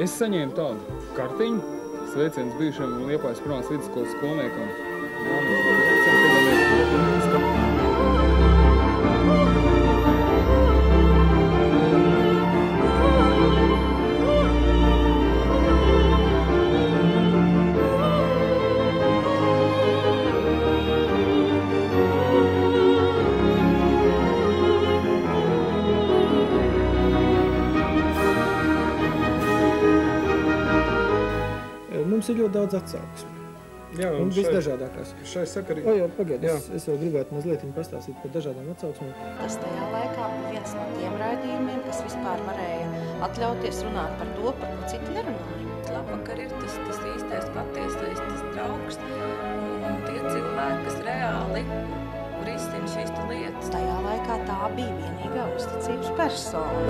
Es saņēmu tādu kartiņu, sveiciens bijušam Liepājas pirmās vidusskolas skolniekam. Mums ir ļoti daudz atsauksmi. Jā, un visdažādākās. Šai sakarī. Pagaid, es vēl gribētu mazliet pastāstīt par dažādām atsauksmēm. Tas tajā laikā bija viens no tiem raidījumiem, kas vispār varēja atļauties runāt par to, par ko citi nerunāja. Labvakar ir tas īstais, patiesais, tas draugs un tie cilvēki, kas reāli risina šīs lietas. Tajā laikā tā bija vienīgā uzticības persona.